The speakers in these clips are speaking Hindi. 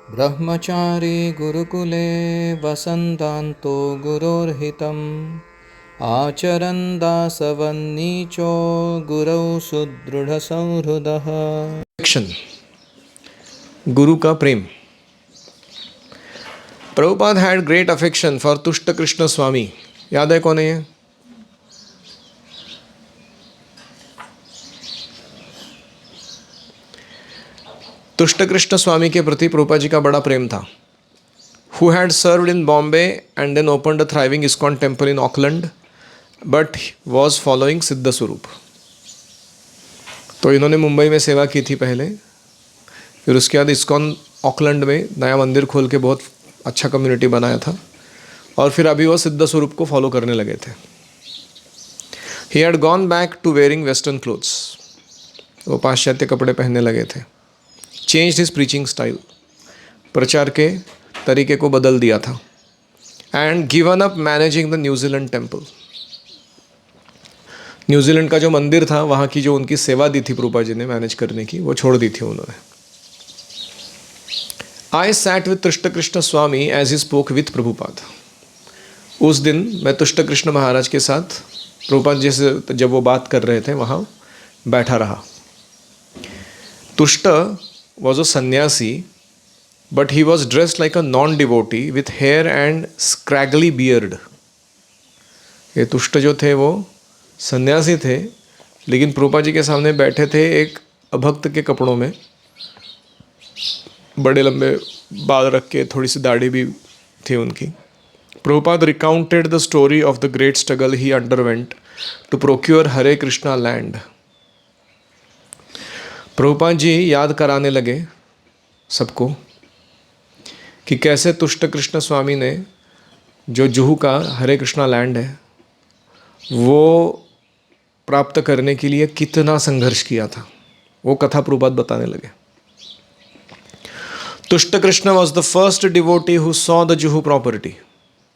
ब्रह्मचारी गुरुकुले वसन्तान्तो गुरोर्हितम् आचरन् दासवन्नीचो गुरौ सुदृढ़संहृदः। गुरु का प्रेम। Prabhupada had great affection for Tusta Krishna Swami. याद है कौन है ये? तुष्ट कृष्ण स्वामी के प्रति प्रभुपाद जी का बड़ा प्रेम था। Who had served in Bombay and then opened a thriving ISKCON temple in Auckland, but was following सिद्ध स्वरूप। तो इन्होंने मुंबई में सेवा की थी पहले, फिर उसके बाद ISKCON ऑकलैंड में नया मंदिर खोल के बहुत अच्छा कम्युनिटी बनाया था, और फिर अभी वो सिद्ध स्वरूप को फॉलो करने लगे थे। He had gone back to wearing western clothes। वो पाश्चात्य कपड़े पहनने लगे थे। Changed his preaching style। प्रचार के तरीके को बदल दिया था। And given up managing the New Zealand temple. New Zealand का जो मंदिर था, वहाँ की जो उनकी सेवा दी थी प्रभुपाद जी ने मैनेज करने की, वो छोड़ दी थी उन्होंने। I sat with Tusta Krishna Swami as he spoke with Prabhupada. उस दिन मैं तुष्ट कृष्ण महाराज के साथ प्रभुपाद जी से जब वो बात कर रहे थे वहाँ बैठा रहा। तुष्ट वॉज अ सन्यासी, but he was dressed like a non-devotee with hair and scraggly beard। ये तुष्ट जो थे वो सन्यासी थे, लेकिन प्रभुपाद जी के सामने बैठे थे एक अभक्त के कपड़ों में, बड़े लंबे बाल रख के, थोड़ी सी दाढ़ी भी थी उनकी। Prabhupada recounted the story of the great struggle he underwent to procure Hare Krishna land. Prabhupada ji याद कराने लगे सबको कि कैसे तुष्ट कृष्ण स्वामी ने जो जुहू का हरे कृष्णा लैंड है वो प्राप्त करने के लिए कितना संघर्ष किया था। वो कथा प्रभुपाद बताने लगे। Tusta Krishna was the first devotee who saw the Juhu property.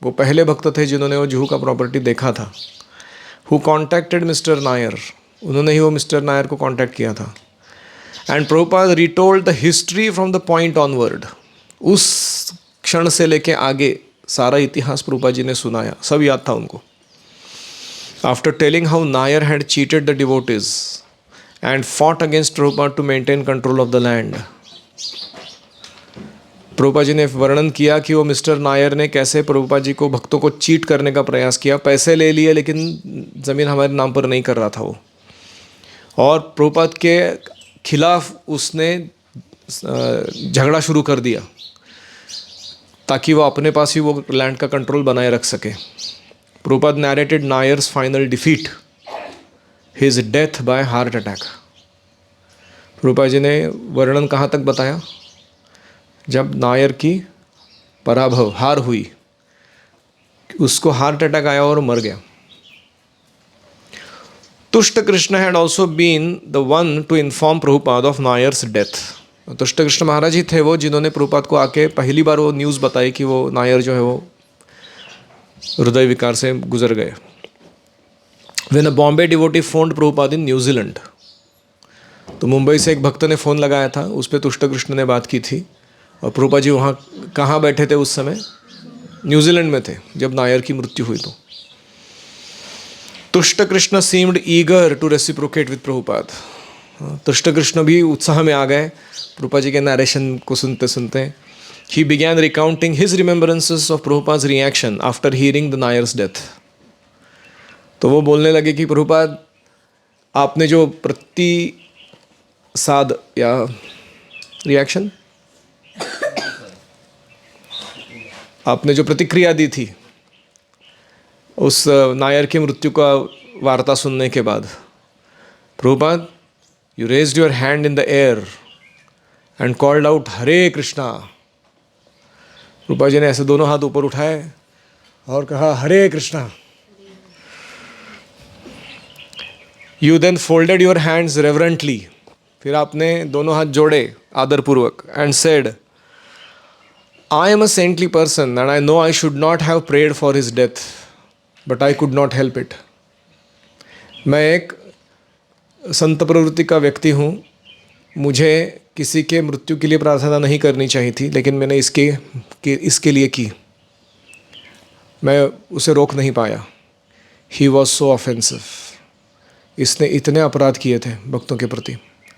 वो पहले भक्त थे जिन्होंने वो जुहू का प्रॉपर्टी देखा था। Who contacted mister Nair. उन्होंने ही वो मिस्टर नायर को कॉन्टैक्ट किया था। And Prabhupada retold the history from the point onward. उस क्षण से लेके आगे सारा इतिहास प्रभुपाद जी ने सुनाया, सब याद था उनको। After telling how Nair had cheated the devotees and fought against Prabhupada to maintain control of the land. Prabhupada ji ने वर्णन किया कि वो मिस्टर नायर ने कैसे प्रभुपाद जी को, भक्तों को चीट करने का प्रयास किया। पैसे ले लिए लेकिन ज़मीन हमारे नाम पर नहीं कर रहा था वो, और प्रभुपाद के खिलाफ उसने झगड़ा शुरू कर दिया ताकि वो अपने पास ही वो लैंड का कंट्रोल बनाए रख सके। Prabhupada narrated Nair's final defeat, his death by heart attack. Prabhupada ji ने वर्णन कहाँ तक बताया? जब नायर की पराभव, हार हुई, उसको हार्ट अटैक आया और मर गया। Tusta Krishna had also been the one to inform Prabhupada of Nair's death. Tusta Krishna Maharaj ही थे वो जिन्होंने प्रभुपाद को आके पहली बार वो न्यूज़ बताई कि वो नायर जो है वो हृदय विकार से गुजर गए। When a Bombay devotee found Prabhupada in New Zealand. तो मुंबई से एक भक्त ने फ़ोन लगाया था, उस पर तुष्ट कृष्ण ने बात की थी, और प्रभुपाद जी वहाँ कहाँ बैठे थे उस समय? न्यूजीलैंड में थे जब नायर की मृत्यु हुई। तो Tusta Krishna seemed eager to reciprocate with Prabhupada. Tusta Krishna भी उत्साह में आ गए प्रभुपाद जी के नरेशन को सुनते सुनते। He began recounting his remembrances of Prabhupada's reaction after hearing the Nair's death. तो वो बोलने लगे कि प्रभुपाद, आपने जो प्रतिसाद या रिएक्शन, आपने जो प्रतिक्रिया दी थी उस नायर की मृत्यु का वार्ता सुनने के बाद, Prabhupada, you raised your hand in the air and called out हरे कृष्णा। प्रभुपाद जी ने ऐसे दोनों हाथ ऊपर उठाए और कहा हरे Krishna. You then folded your hands reverently। फिर आपने दोनों हाथ जोड़े आदरपूर्वक and said, I am a saintly person and I know I should not have prayed for his death, but I could not help it। मैं एक संत प्रवृत्ति का व्यक्ति हूँ, मुझे किसी के मृत्यु के लिए प्रार्थना नहीं करनी चाहिए थी, लेकिन मैंने इसके लिए की। मैं उसे रोक नहीं पाया। He was so offensive. इसने इतने अपराध किए थे भक्तों के प्रति,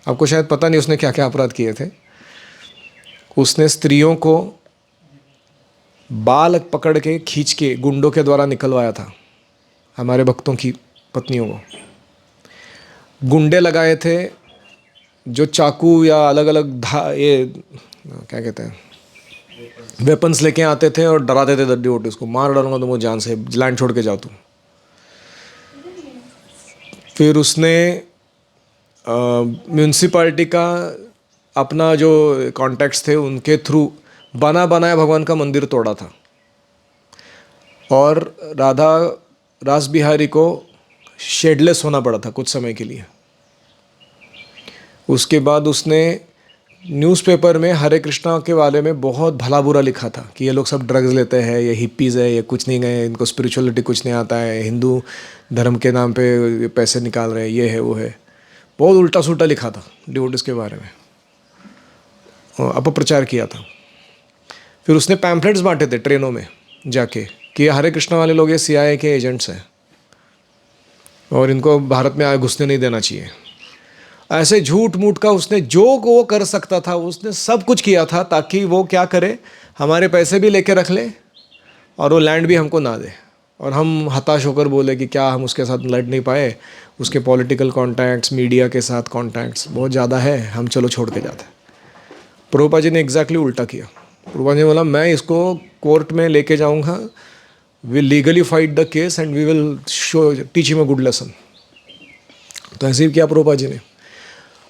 आपको शायद पता नहीं उसने क्या क्या अपराध किए थे। उसने स्त्रियों को बाल पकड़ के खींच के गुंडों के द्वारा निकलवाया था। हमारे भक्तों की पत्नियों को गुंडे लगाए थे, जो चाकू या अलग अलग ये क्या कहते हैं वेपन्स लेके आते थे और डराते थे दड्डी वोटी, उसको मार डालूंगा तुम, वो जान से लैंड छोड़ के जाओ तुम। फिर उसने म्यूनसिपालिटी का अपना जो कॉन्टैक्ट्स थे उनके थ्रू बनाया भगवान का मंदिर तोड़ा था, और रास बिहारी को शेडलेस होना पड़ा था कुछ समय के लिए। उसके बाद उसने न्यूज़पेपर में हरे कृष्णा के बारे में बहुत भला बुरा लिखा था कि ये लोग सब ड्रग्स लेते हैं, ये हिप्पीज़ है, ये कुछ नहीं गए, इनको स्पिरिचुअलिटी कुछ नहीं आता है, हिंदू धर्म के नाम पे पैसे निकाल रहे हैं, ये है वो है। बहुत उल्टा सुल्टा लिखा था डिवोटिस के बारे में, अपप्रचार किया था। फिर उसने पैम्पलेट्स बांटे थे ट्रेनों में जाके कि हरे कृष्णा वाले लोग ये CIA के एजेंट्स हैं और इनको भारत में आए घुसने नहीं देना चाहिए। ऐसे झूठ मूठ का उसने जो वो कर सकता था उसने सब कुछ किया था, ताकि वो क्या करे, हमारे पैसे भी लेके रख ले और वो लैंड भी हमको ना दे, और हम हताश होकर बोले कि क्या हम उसके साथ लड़ नहीं पाए, उसके पॉलिटिकल कॉन्टैक्ट्स, मीडिया के साथ कॉन्टैक्ट्स बहुत ज़्यादा है, हम चलो छोड़ के जाते। प्रभुपाद जी ने एग्जैक्टली उल्टा किया। प्रभुपाद जी ने बोला मैं इसको कोर्ट में लेके जाऊँगा, will legally fight the case and we will teach him a good lesson. तो ऐसे ही किया प्रभुपाद जी ने,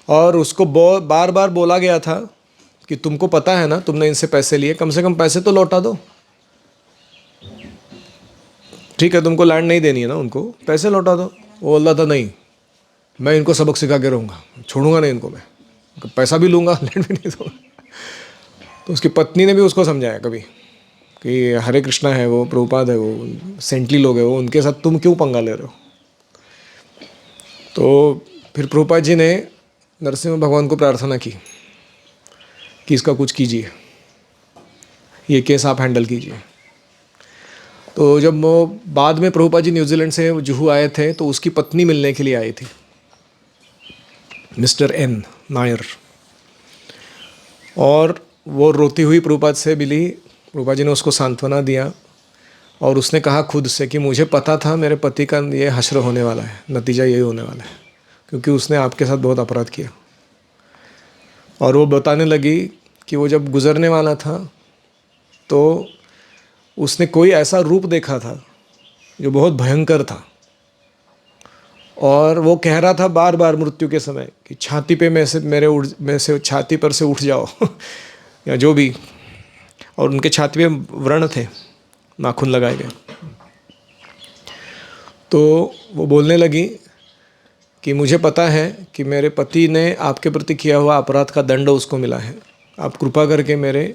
और उसको बार बार बोला गया था कि तुमको पता है ना तुमने इनसे पैसे लिए, कम से कम पैसे तो लौटा दो। ठीक है तुमको लैंड नहीं देनी है ना, उनको पैसे लौटा दो। वो बोला था नहीं, मैं इनको सबक सिखा के रहूँगा, छोड़ूंगा नहीं इनको, मैं पैसा भी लूँगा लैंड भी नहीं दूँगा। तो उसकी पत्नी ने भी उसको समझाया कभी कि हरे कृष्णा है वो, प्रभुपाद है वो, सेंटली लोग है वो, उनके साथ तुम क्यों पंगा ले रहे हो। तो फिर प्रभुपाद जी ने नरसिंह भगवान को प्रार्थना की कि इसका कुछ कीजिए, ये केस आप हैंडल कीजिए। तो जब वो बाद में प्रभुपाद जी न्यूजीलैंड से जुहू आए थे तो उसकी पत्नी मिलने के लिए आई थी, मिस्टर N नायर, और वो रोती हुई प्रभुपाद से मिली। प्रभुपाद जी ने उसको सांत्वना दिया और उसने कहा खुद से कि मुझे पता था मेरे पति का ये हश्र होने वाला है, नतीजा यही होने वाला है, क्योंकि उसने आपके साथ बहुत अपराध किया। और वो बताने लगी कि वो जब गुजरने वाला था तो उसने कोई ऐसा रूप देखा था जो बहुत भयंकर था, और वो कह रहा था बार बार मृत्यु के समय कि छाती पे में से छाती पर से उठ जाओ या जो भी, और उनके छाती पे व्रण थे, नाखून लगाए गए। तो वो बोलने लगी कि मुझे पता है कि मेरे पति ने आपके प्रति किया हुआ अपराध का दंड उसको मिला है, आप कृपा करके मेरे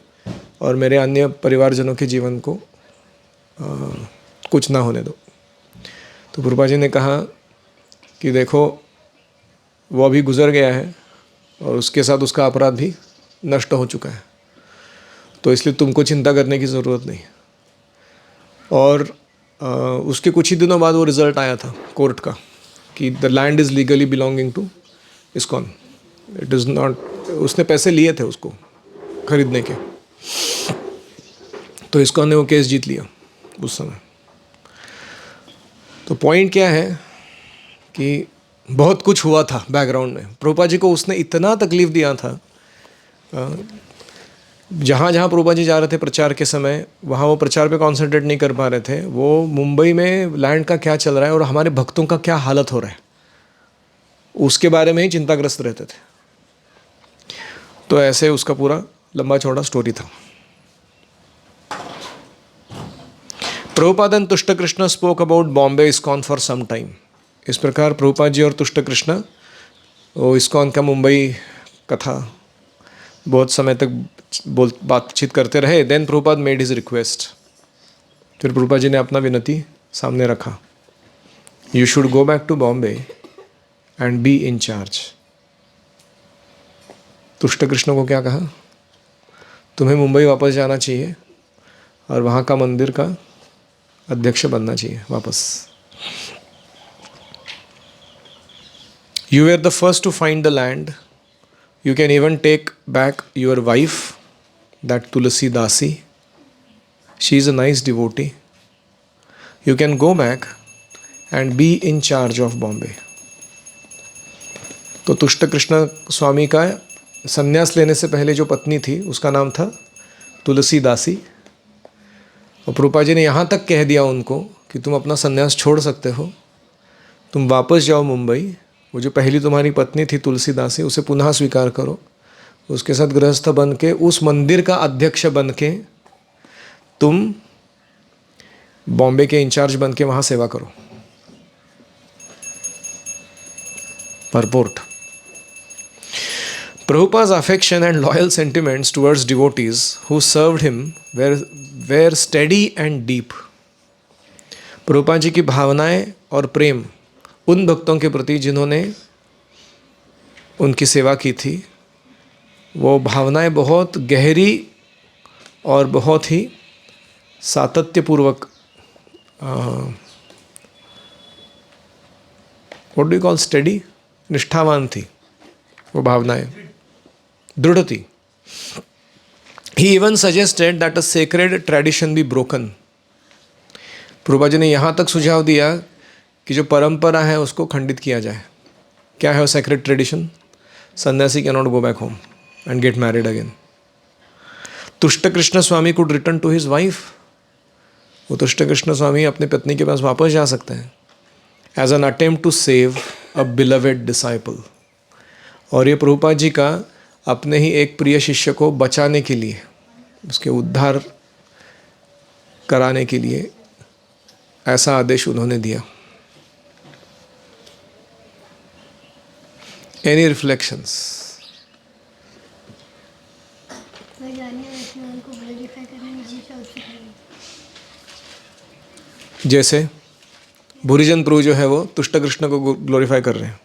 और मेरे अन्य परिवारजनों के जीवन को कुछ ना होने दो। तो प्रभुपाद जी ने कहा कि देखो वो अभी गुजर गया है और उसके साथ उसका अपराध भी नष्ट हो चुका है, तो इसलिए तुमको चिंता करने की ज़रूरत नहीं। और उसके कुछ ही दिनों बाद वो रिज़ल्ट आया था कोर्ट का कि the land is legally belonging to ISKCON, it is not, उसने पैसे लिए थे उसको खरीदने के, तो इस्कॉन ने वो केस जीत लिया उस समय। तो पॉइंट क्या है कि बहुत कुछ हुआ था बैकग्राउंड में। प्रभुपाद जी को उसने इतना तकलीफ़ दिया था, जहाँ जहाँ प्रभुपाद जी जा रहे थे प्रचार के समय, वहाँ वो प्रचार पे कंसंट्रेट नहीं कर पा रहे थे। वो मुंबई में लैंड का क्या चल रहा है और हमारे भक्तों का क्या हालत हो रहा है, उसके बारे में ही चिंताग्रस्त रहते थे। तो ऐसे उसका पूरा लंबा चौड़ा स्टोरी था। Prabhupada and Tusta Krishna spoke about Bombay ISKCON for some time. इस प्रकार प्रभुपाद जी और तुष्ट कृष्ण वो इस्कॉन का मुंबई कथा बहुत समय तक बातचीत करते रहे। Then Prabhupada made his request. फिर प्रभुपाद जी ने अपना विनती सामने रखा, you should go back to Bombay and be in charge. Tusta Krishna को क्या कहा? तुम्हें मुंबई वापस जाना चाहिए और वहाँ का मंदिर का अध्यक्ष बनना चाहिए वापस. You were the first to find the land. You can even take back your wife, that Tulsi Dasi. She is a nice devotee. You can go back and be in charge of Bombay. तो तुष्ट कृष्ण स्वामी का संन्यास लेने से पहले जो पत्नी थी उसका नाम था तुलसी दासी. और प्रभुपाद जी ने यहाँ तक कह दिया उनको कि तुम अपना संन्यास छोड़ सकते हो, तुम वापस जाओ मुंबई, वो जो पहली तुम्हारी पत्नी थी तुलसी दासी उसे पुनः स्वीकार करो, उसके साथ गृहस्थ बन के उस मंदिर का अध्यक्ष बन के तुम बॉम्बे के इंचार्ज बन के वहाँ सेवा करो. Purport. Prabhupada's affection and loyal sentiments towards devotees who served him were steady and deep. Prabhupada ji की भावनाएं और प्रेम उन भक्तों के प्रति जिन्होंने उनकी सेवा की थी, वो भावनाएं बहुत गहरी और बहुत ही सातत्यपूर्वक, what do you call study, निष्ठावान थी वो भावनाएं, दृढ़ थी. He even suggested that a sacred tradition be broken. Prabhupada ji ने यहाँ तक सुझाव दिया कि जो परंपरा है उसको खंडित किया जाए. क्या है वो sacred tradition? Sannyasi can not go back home and get married again. Tusta Krishna Swami could return to his wife. वो तुष्ट कृष्ण स्वामी अपनी पत्नी के पास वापस जा सकते हैं as an attempt to save a beloved disciple. और ये प्रभुपाद जी का अपने ही एक प्रिय शिष्य को बचाने के लिए, उसके उद्धार कराने के लिए ऐसा आदेश उन्होंने दिया. Any reflections? जैसे भूरिजन प्रभु जो है वो तुष्ट कृष्ण को ग्लोरीफाई कर रहे हैं,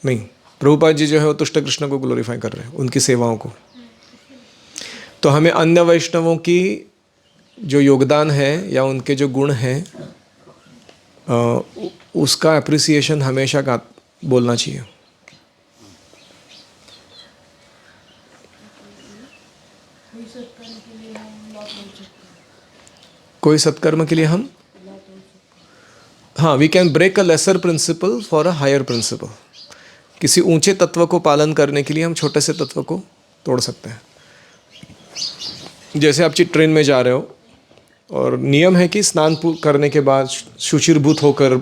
नहीं, प्रभुपाद जी जो है वो तुष्ट कृष्ण को ग्लोरीफाई कर रहे हैं, उनकी सेवाओं को. तो हमें अन्य वैष्णवों की जो योगदान है या उनके जो गुण हैं उसका अप्रिसिएशन हमेशा का बोलना चाहिए. कोई सत्कर्म के लिए हम, हाँ, we can break a lesser principle for a higher principle. किसी ऊंचे तत्व को पालन करने के लिए हम छोटे से तत्व को तोड़ सकते हैं. जैसे आप ट्रेन में जा रहे हो और नियम है कि स्नान करने के बाद शुचिर्भूत होकर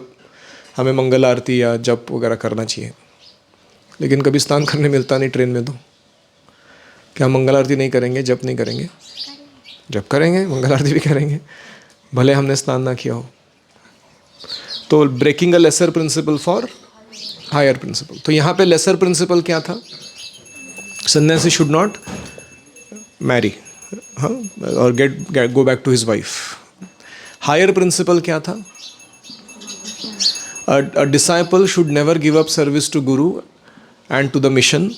हमें मंगल आरती या जप वगैरह करना चाहिए, लेकिन कभी स्नान करने मिलता नहीं ट्रेन में. तो क्या हम मंगल आरती नहीं करेंगे, जप नहीं करेंगे? जप करेंगे, मंगल आरती भी करेंगे, भले हमने स्नान ना किया हो. तो breaking a lesser principle for higher principle. तो यहाँ पे लेसर प्रिंसिपल क्या था? सन्यासी शुड नॉट मैरी, हाँ, और go back to his wife. Higher principle क्या था? A disciple should never give up service to guru and to the mission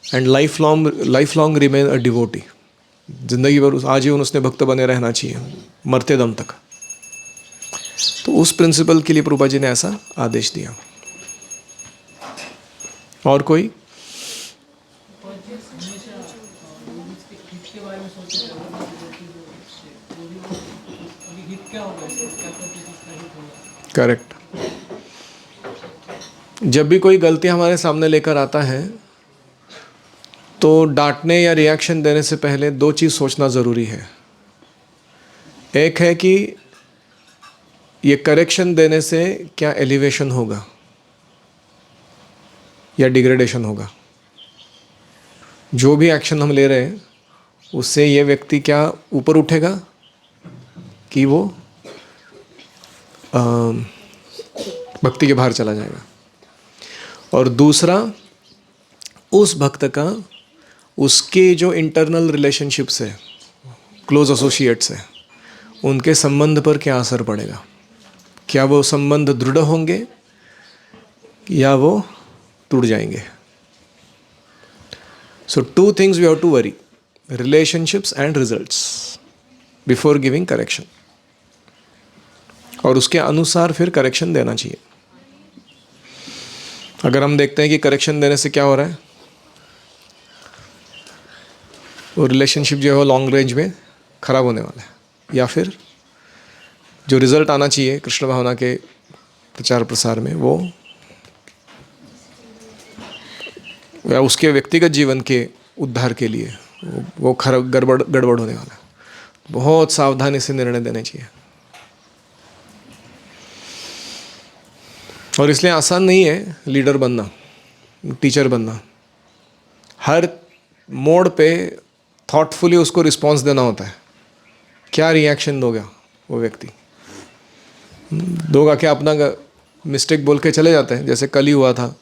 and lifelong remain a devotee. जिंदगी भर आजीवन उसने भक्त बने रहना चाहिए, मरते दम तक. तो उस प्रिंसिपल के लिए प्रभुपाद जी ने ऐसा आदेश दिया. और कोई? करेक्ट. जब भी कोई गलती हमारे सामने लेकर आता है तो डांटने या रिएक्शन देने से पहले दो चीज़ सोचना ज़रूरी है. एक है कि ये करेक्शन देने से क्या एलिवेशन होगा या डिग्रेडेशन होगा. जो भी एक्शन हम ले रहे हैं उससे ये व्यक्ति क्या ऊपर उठेगा कि वो भक्ति के बाहर चला जाएगा. और दूसरा, उस भक्त का उसके जो इंटरनल रिलेशनशिप्स है, क्लोज एसोसिएट्स है, उनके संबंध पर क्या असर पड़ेगा. क्या वो संबंध दृढ़ होंगे या वो टूट जाएंगे. So, two things we have to worry: relationships and results before giving correction. और उसके अनुसार फिर करेक्शन देना चाहिए. अगर हम देखते हैं कि करेक्शन देने से क्या हो रहा है, वो रिलेशनशिप जो है वो लॉन्ग रेंज में खराब होने वाला है, या फिर जो रिजल्ट आना चाहिए कृष्ण भावना के प्रचार प्रसार में वो या उसके व्यक्तिगत जीवन के उद्धार के लिए वो खराब गड़बड़ होने वाला है. बहुत सावधानी से निर्णय देने चाहिए. और इसलिए आसान नहीं है लीडर बनना, टीचर बनना. हर मोड़ पे थॉटफुली उसको रिस्पॉन्स देना होता है. क्या रिएक्शन दोगा वो व्यक्ति, दोगा क्या अपना मिस्टेक बोल के चले जाते हैं. जैसे कल ही हुआ था,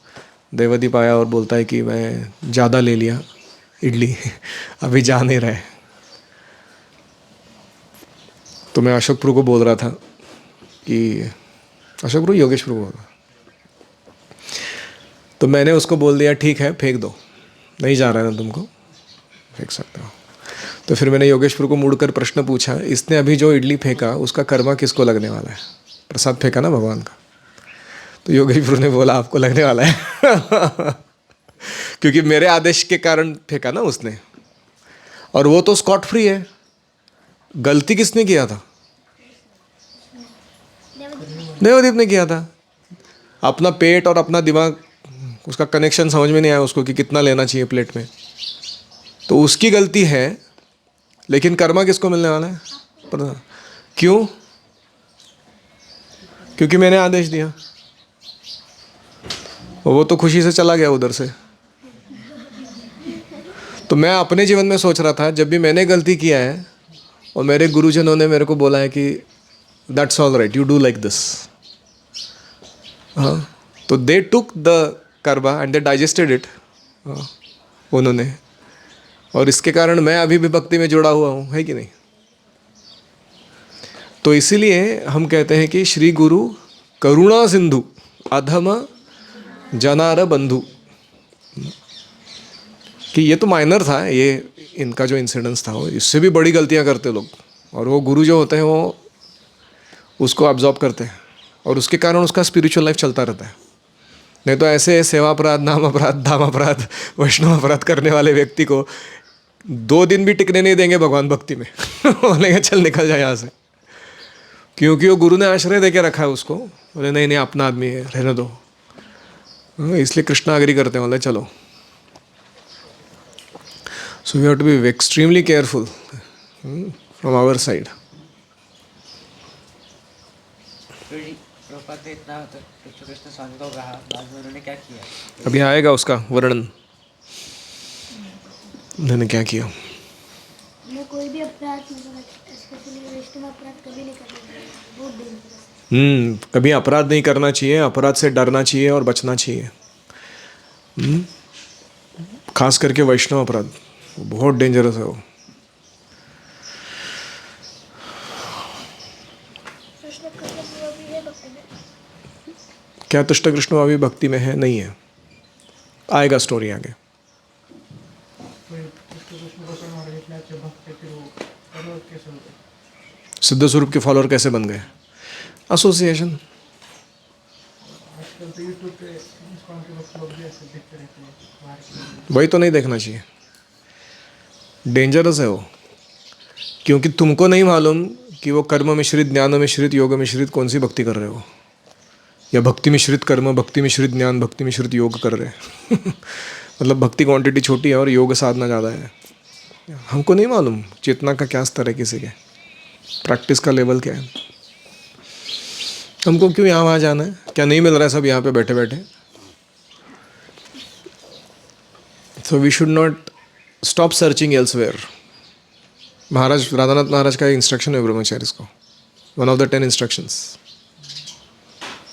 देवदीप आया और बोलता है कि मैं ज़्यादा ले लिया इडली, अभी जा नहीं रहे. तो मैं अशोक प्रभु को बोल रहा था कि अशोक प्रभु, योगेश प्रभु बोल रहा, तो मैंने उसको बोल दिया ठीक है फेंक दो, नहीं जा रहा है ना तुमको, फेंक सकते हो. तो फिर मैंने योगेश प्रभु को मुड़कर प्रश्न पूछा, इसने अभी जो इडली फेंका उसका कर्मा किसको लगने वाला है? प्रसाद फेंका ना भगवान का. तो योगेश प्रभु ने बोला आपको लगने वाला है क्योंकि मेरे आदेश के कारण फेंका ना उसने, और वो तो स्कॉट फ्री है. गलती किसने किया था? देवदीप ने किया था. अपना पेट और अपना दिमाग, उसका कनेक्शन समझ में नहीं आया उसको कि कितना लेना चाहिए प्लेट में, तो उसकी गलती है. लेकिन कर्मा किसको मिलने वाला है? पता क्यों? क्योंकि मैंने आदेश दिया, वो तो खुशी से चला गया उधर से. तो मैं अपने जीवन में सोच रहा था, जब भी मैंने गलती किया है और मेरे गुरुजनों ने मेरे को बोला है कि that's all right, you do like this, हाँ, तो they took the karma and they digested it, उन्होंने. और इसके कारण मैं अभी भी भक्ति में जुड़ा हुआ हूँ, है कि नहीं? तो इसीलिए हम कहते हैं कि श्री गुरु करुणा सिंधु अधम जनार बंधु. कि ये तो माइनर था, ये इनका जो इंसिडेंस था, वो इससे भी बड़ी गलतियां करते लोग, और वो गुरु जो होते हैं वो उसको अब्जॉर्ब करते हैं, और उसके कारण उसका स्पिरिचुअल लाइफ चलता रहता है. नहीं तो ऐसे सेवा अपराध, नाम अपराध, धाम अपराध, वैष्णव अपराध करने वाले व्यक्ति को 2 दिन भी टिकने नहीं देंगे भगवान भक्ति में बोलेंगे चल निकल जाए यहाँ से, क्योंकि वो गुरु ने आश्रय दे के रखा है उसको. बोले नहीं नहीं अपना आदमी है, रहने दो. इसलिए कृष्ण अग्री करते हैं, बोले चलो. So we have to be extremely careful from our side. Prabhupada ने इतना कृष्ण स्वामी को कहा, बाद में उन्होंने क्या किया? अभी आएगा उसका वर्णन, उन्होंने क्या किया. मैं कोई भी अपराध मतलब स्पेशली वैष्णव अपराध कभी नहीं करना चाहिए, बहुत डेंजरस. कभी अपराध नहीं करना चाहिए, अपराध से डरना चाहिए और बचना चाहिए. खास करके वैष्णव अपराध बहुत डेंजरस है वो. कृष्ण कृष्ण भी है भक्ति में. क्या तुष्ट कृष्ण अभी भक्ति में है? नहीं है, आएगा स्टोरी आगे. सिद्ध स्वरूप के फॉलोअर कैसे बन गए? एसोसिएशन. वही तो नहीं देखना चाहिए, डेंजरस है वो. क्योंकि तुमको नहीं मालूम कि वो कर्म मिश्रित, ज्ञान मिश्रित, योग मिश्रित कौन सी भक्ति कर रहे हो, या भक्ति मिश्रित कर्म, भक्ति मिश्रित ज्ञान, भक्ति मिश्रित योग कर रहे हैं मतलब भक्ति क्वांटिटी छोटी है और योग साधना ज़्यादा है. हमको नहीं मालूम चेतना का क्या स्तर है, किसी के प्रैक्टिस का लेवल क्या है. हमको क्यों यहाँ वहाँ जाना है? क्या नहीं मिल रहा है सब यहाँ पे बैठे बैठे? So we should not stop searching elsewhere. Maharaj Radhanath Maharaj का एक इंस्ट्रक्शन है ब्रह्मचारी को, one of the 10 instructions.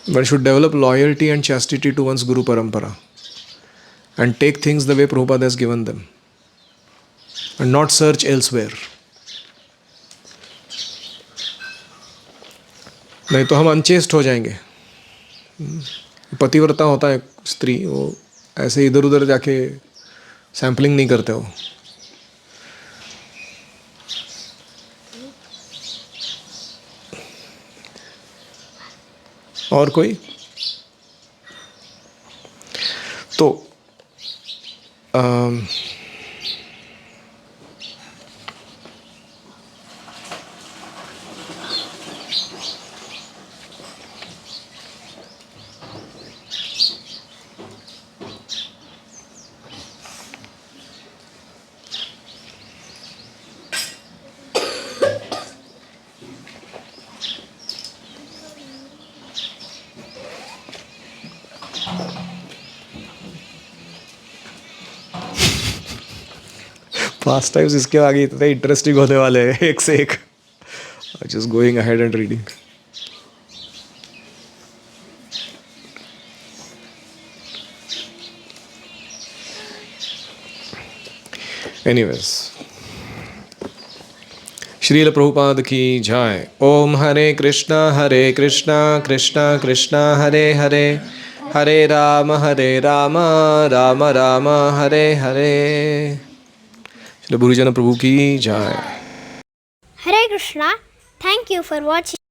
One should develop loyalty and chastity to one's guru parampara and take things the way Prabhupada has given them and not search elsewhere. नहीं तो हम अनचेस्ट हो जाएंगे. पतिव्रता होता है स्त्री, वो ऐसे इधर उधर जाके सैम्पलिंग नहीं करते हो? और कोई? तो फास्ट टाइम्स इसके आगे इतने इंटरेस्टिंग होने वाले हैं, एक से एक. Just going ahead and reading. Anyways, Srila Prabhupada की जय. ओम हरे कृष्णा कृष्णा कृष्णा हरे हरे, हरे राम राम राम हरे हरे. श्री गुरुजन प्रभु की जय. Hare Krishna. Thank you for watching.